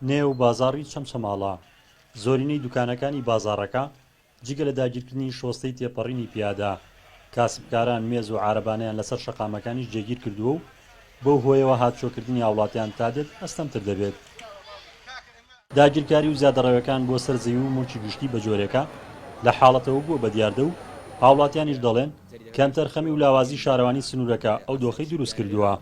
نێو بازاڕی چەمچەماڵە زۆرینەی دوکانەکانی بازاڕەکە جگە لە داگیرکردنی شۆستەی تێپەڕینی پیادا کاسبکاران مێز و عارەبانیان لەسەر شەقامەکانیش جێگیر کردووە و بەو هۆیەوە هاتچۆکردنی هاوڵاتیان تادێت ئەستەمتر دەبێت. داگیرکاری و زیادەڕەوەکان بۆ سەر زەوی و مڵکی گشتی بە جۆرێکە لە حاڵەتەوە بووە بەدیاردە و هاوڵاتیانیش دەڵێن کەمتەر خەمی و لاوازی شارەوانی سنوورەکە ئەو دۆخەی دروست کردووە.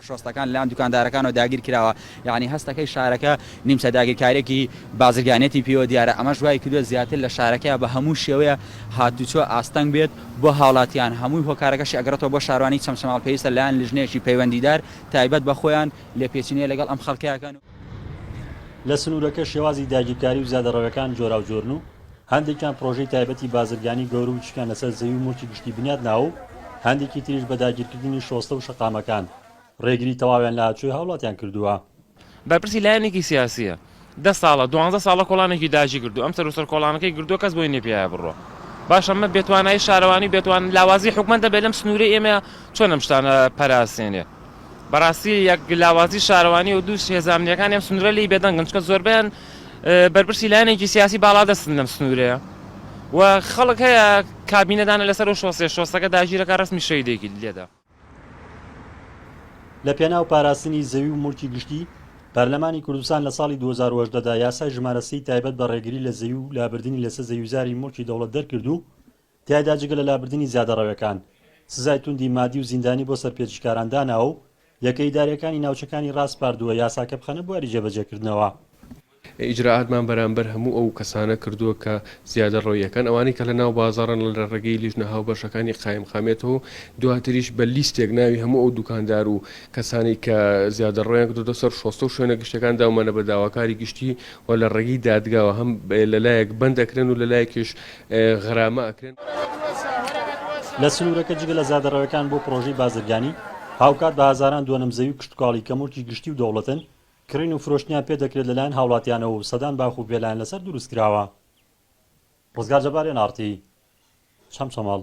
شۆستەکان لەم دوکاندارەکانەوە داگیر کراوە، یعنی هەستەکەی شارەکە نیمسە داگیرکارێکی بازرگانێتی پێوە دیارە، ئەمەش وای کردووە زیاتر لە شارەکە بە هەموو شێوەیە هاتوچۆ ئاستەنگ بێت بۆ هاوڵاتیان هەمووی هۆکارەکەشی ئەگەڕێتەوە بۆ شارەوانی چەمچەماڵ پێویستە لایەن لیژنەیەکی پەیوەندیدار تایبەت بە خۆیان لێپێچینەیە لەگەڵ ئەم خەڵکیەکان. لە سنوورەکە شێوازی داگیرکاری و زیادەڕەوەکان جۆرا و جۆرن و هەندێکیان پرۆژەی تایبەتی بازرگانی گەورە و بچکان لەسەر زەوی و مڵکی گشتی بنیاد ناو، هەندێکی تریش بە داگیرکردنی شۆستە و شەقامەکان ڕێگری تەواویان لە هاتووی هاوڵاتیان کردووە. بەرپرسی لایەنێکی سیاسیە 10 ساڵە 12 ساڵە کۆڵانێکی داژی کردو، ئەم سەر و سەر کۆڵانەکەی گردووە کەس بۆی نێپیایە بڕۆ. باش ئەمە بێتوانایی شارەوانی بێتوان لاوازی حکومەت دەبێت لەم سنوورەی ئێمە چۆن ئەم شتانە پەراسێنێ. بەڕاستی یەک لاوازی شارەوانی و دوو هێزانامنیەکان ئەم سنوورە لی بێدەنگن، چکە زۆربیان بەرپرسی لایەنێکی سیاسی باڵا دەستن لەم سنوورەیە و خەڵک هەیە کابینەدانە لەسەر و شۆستەکە داژیرەکە ڕسمی شەیدێکی لێدا. لە پێناو پاراستنی زەوی و مڵکی گشتی پەرلەمانی کوردستان لە ساڵی 2010دا یاسای ژمارەسەی تایبەت بە ڕێگری لە زەوی و لابردنی لەسەر زەویزاری مڵکی دەوڵەت دەرکرد و تیایدا جگە لە لابردنی زیادەڕەوەکان سزای توندی مادی و زیندانی بۆ سەرپێچکاران داناوە و یەکەی دارەکانی ناوچەکانی ڕاستپاردووە یاساکە بخەنە بواری جێبەجێکردنەوە. ئیجراعاتمان بەرامبەر هەموو ئەو کەسانە کردووە کە زیادە ڕۆیەکەن ئەوانەی کە لە ناو بازاڕن لە ڕێگەی لیژنە هاوبەشەکانی قایم خامێتەوە دواتریش بە لیستێک ناوی هەموو ئەو دوکاندار و کەسانی کە زیادە ڕۆیان کردو سەر شۆستە و شوێنە گشتەکان داومەنە بە داواکاری گشتی و لە ڕێگەی دادگاوە هەم لەلایەک بەند ئەکرێن و لەلایەکیش غرامە ئەکرێن. لە سنوورەکە جگە لە زیادەڕەوەکان بۆ پرۆژەی بازرگانی هاوکات بە هەزاران دووەنەم زەوی و کشتتوکاڵی کە مڵکی گشتی و دەوڵەتن کڕین و فرۆشتنیان پێدەکرێت لەلایەن هاوڵاتیانەوە و سەدان باخ و بێلایەن لەسەر دروست کراوە. ڕزگار جەبارێن ئارتی چەمچەماڵ.